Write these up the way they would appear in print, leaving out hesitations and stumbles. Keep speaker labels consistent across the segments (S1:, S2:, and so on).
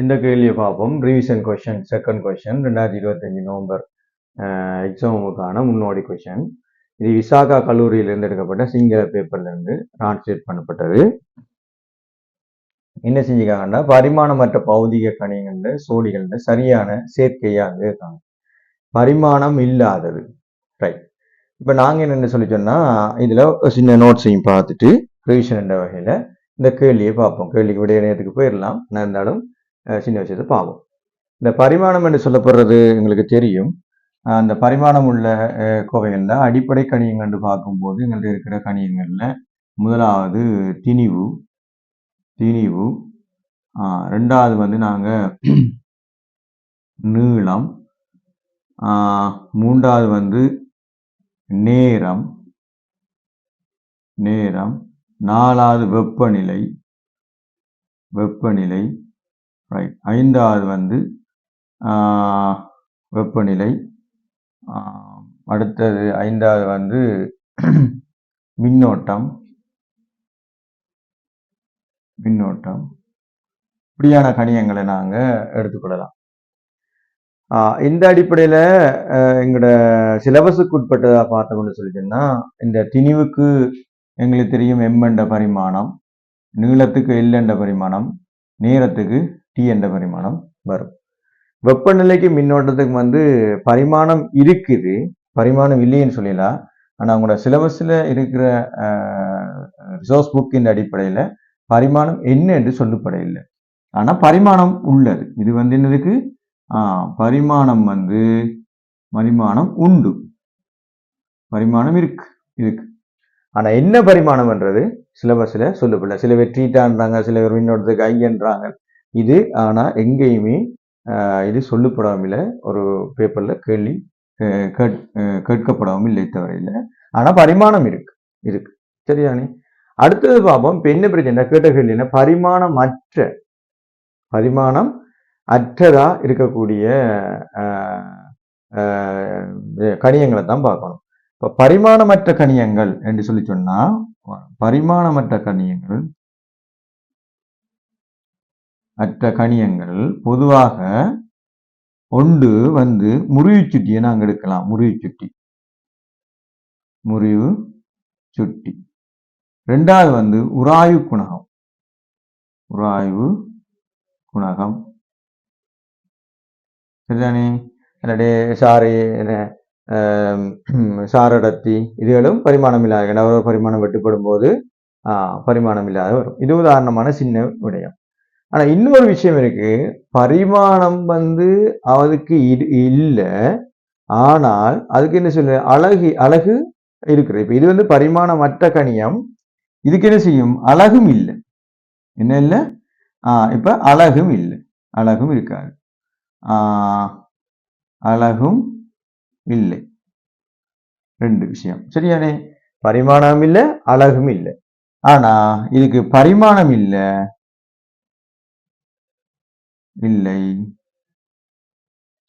S1: இந்த கேள்வியை பார்ப்போம். Revision question, second question 2025 November எக்ஸாமுக்கான முன்னோடி கொஷின். இது விசாகா கல்லூரியிலிருந்து எடுக்கப்பட்ட சிங்கள பேப்பர்லேருந்து டிரான்ஸ்லேட் பண்ணப்பட்டது. என்ன செஞ்சுக்காங்கன்னா, பரிமாணமற்ற பௌதிக கணிகங்கள் சோடிகள் சரியான சேர்க்கையாக இருக்காங்க. பரிமாணம் இல்லாதது. ரைட். இப்போ நாங்கள் என்னென்ன சொல்லி சொன்னால், இதில் சின்ன நோட்ஸையும் பார்த்துட்டு ரிவிஷன் என்ற வகையில் இந்த கேள்வியை பார்ப்போம். கேள்விக்கு விடைய நேரத்துக்கு போயிடலாம். நான் இருந்தாலும் சின்ன விஷயத்தை பார்ப்போம். இந்த பரிமாணம் என்று சொல்லப்படுறது எங்களுக்கு தெரியும். அந்த பரிமாணம் உள்ள கோவைகள்ல அடிப்படை கணியங்கள் என்று பார்க்கும்போது எங்கள்கிட்ட இருக்கிற கணியங்கள்ல முதலாவது திணிவு, ரெண்டாவது வந்து நாங்கள் நீளம், மூன்றாவது வந்து நேரம், நாலாவது வெப்பநிலை, ரைட். ஐந்தாவது வந்து வெப்பநிலை, அடுத்தது ஐந்தாவது வந்து மின்னோட்டம், இப்படியான கணியங்களை நாங்கள் எடுத்துக்கொள்ளலாம். இந்த அடிப்படையில் எங்களோட சிலபஸுக்கு உட்பட்டதாக பார்த்தோம்னு சொல்லிட்டோம்னா, இந்த திணிவுக்கு எங்களுக்கு தெரியும் எம் என்ற பரிமாணம், நீளத்துக்கு எல் என்ற பரிமாணம், நேரத்துக்கு டி என்ற பரிமாணம் வரும். வெப்பநிலைக்கு மின்னோட்டத்துக்கு வந்து பரிமாணம் இருக்குது, பரிமாணம் இல்லைன்னு சொல்லலாம். ஆனால் அவங்களோட சிலபஸில் இருக்கிற ரிசோர்ஸ் புக்கின் அடிப்படையில் பரிமாணம் என்ன என்று சொல்லப்படையில்லை. ஆனால் பரிமாணம் உள்ளது. இது வந்து என்னதுக்கு பரிமாணம் வந்து உண்டு, பரிமாணம் இருக்கு. ஆனா என்ன பரிமாணம்ன்றது சிலபஸ்ல சொல்லப்படல. சில பேர் ட்ரீட்டான்றாங்க, சில பேர் மின்னோட்டத்துக்கு ஐன்றாங்க. இது ஆனா எங்கேயுமே இது சொல்லப்படாமல் இல்லை, ஒரு பேப்பர்ல கேள்வி கேட்கப்படாமல் இல்லை தவிர. ஆனா பரிமாணம் இருக்கு. சரியானே. அடுத்தது பார்ப்போம். இப்ப என்ன பிரச்சனை கேட்ட கேள்வி, பரிமாணம் அற்றதா இருக்கக்கூடிய கணியங்களை தான் பார்க்கணும். இப்போ பரிமாணமற்ற கணியங்கள் என்று சொல்லி சொன்னா, பரிமாணமற்ற கணியங்கள் பொதுவாக ஒன்று வந்து முறிவு சுட்டியை நாங்கள் எடுக்கலாம். முறிவு சுட்டி. ரெண்டாவது வந்து உராய்வு குணகம். சரிதானே. சாரடத்தி இதுகளும் பரிமாணம் இல்லாத பரிமாணம் வெட்டுப்படும் போது பரிமாணம் இல்லாத வரும். இது உதாரணமான சின்ன விடயம். ஆனா இன்னொரு விஷயம் இருக்கு. பரிமாணம் வந்து அதுக்கு இல்லை, ஆனால் அதுக்கு என்ன சொல்ல அழகு இருக்குது. இப்ப இது வந்து பரிமாணமற்ற கணியம். இதுக்கு என்ன செய்யும்? அழகும் இல்லை. என்ன இல்லை? இப்ப அழகும் இல்லை, அழகும் இருக்காது, அழகும் இல்லை. ரெண்டு விஷயம். சரியானே. பரிமாணம் இல்லை, அழகும் இல்லை. ஆனா இதுக்கு பரிமாணம் இல்லை.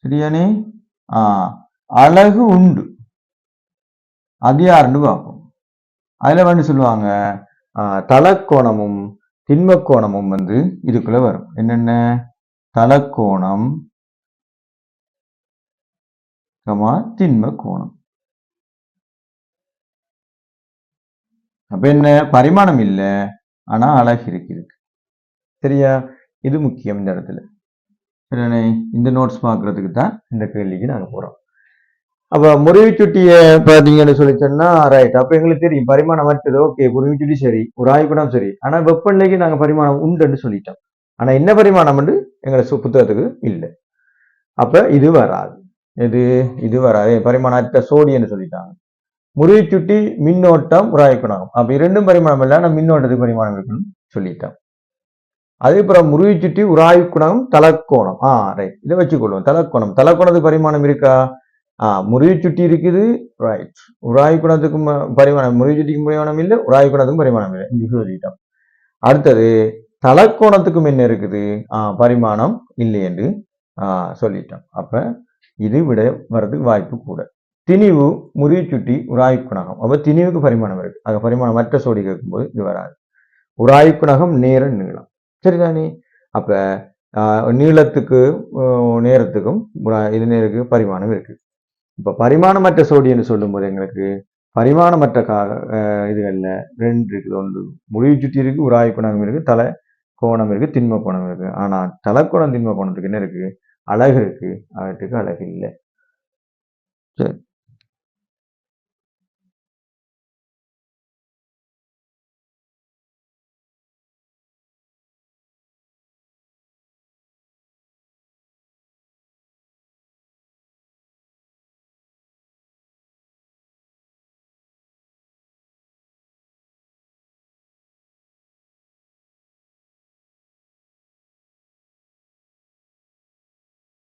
S1: சரியானே. அழகு உண்டு. அது யாருன்னு பார்ப்போம். அதுல வந்து சொல்லுவாங்க, தலக்கோணமும் திண்மக்கோணமும் வந்து இதுக்குள்ள வரும். என்னென்ன? தலக்கோணம், திண்மக்கோணம். அப்ப என்ன? பரிமாணம் இல்லை, ஆனா அழகு இருக்கு. சரியா? இது முக்கியம் இந்த இடத்துல. சரியானே. இந்த நோட்ஸ் பார்க்கறதுக்கு தான் இந்த கேள்விக்கு நாங்க போறோம். அப்ப முறிவு சுட்டிய பாத்தீங்கன்னு சொல்லி சொன்னா, ரைட். அப்ப எங்களுக்கு தெரியும் பரிமாணம் மற்றது. ஓகே, முறிவு சுட்டி சரி, ஒரு ஆய்வுக்கூடம் சரி. ஆனா வெப்பநிலைக்கு நாங்க பரிமாணம் உண்டுன்னு சொல்லிட்டோம். ஆனா என்ன பரிமாணம் எங்களை புத்தகத்துக்கு இல்லை. அப்ப இது வராது. இது வராது. பரிமாணத்த சோடின்னு சொல்லிட்டாங்க. முறிவு சுட்டி, மின்னோட்டம், உராய்க்குணகம். அப்ப இரண்டும் பரிமாணம் இல்லை, ஆனா மின்னோட்டத்துக்கு பரிமாணம் இருக்குன்னு சொல்லிட்டோம். அதே போல முறிவு சுட்டி, உராய்க்குணகம், தலக்கோணம். ரைட். இதை வச்சுக்கொள்வோம். தலக்கோணத்துக்கு பரிமாணம் இருக்கா? முறிவு சுட்டி இருக்குது, ரைட். உராய்வு குணத்துக்கும் பரிமாணம், முறிவு சுட்டிக்கும் பரிமாணம் இல்லை, உராய்வு குணத்துக்கும் பரிமாணம் இல்லை. இங்க சொல்லிட்டோம். அடுத்தது தலக்கோணத்துக்கும் என்ன இருக்குது? பரிமாணம் இல்லை என்று சொல்லிட்டோம். அப்ப இது விட வர்றதுக்கு வாய்ப்பு கூட. திணிவு, முறிவு சுட்டி, உராய்வு குணகம். அப்ப திணிவுக்கு பரிமாணம் இருக்கு. அது பரிமாணம் மற்ற சோடி கேட்கும்போது இது வராது. உராய்வு குணகம், நேரம், நீளம். சரிதானே. அப்ப நீளத்துக்கு நேரத்துக்கும் இது நேருக்கு பரிமாணம் இருக்கு. இப்ப பரிமாணமற்ற சோடின்னு சொல்லும்போது எங்களுக்கு பரிமாணமற்ற இதுகள்ல 2 இருக்குது. ஒன்று முடிவு சுற்றி இருக்கு, உராய்வு குணகம் இருக்கு, தலை கோணம் இருக்கு, திண்ம கோணம் இருக்கு. ஆனா தலைக்கோணம் திண்ம கோணத்துக்கு என்ன இருக்கு? அழகு இருக்கு, அவற்றுக்கு அழகு இல்லை. சரி.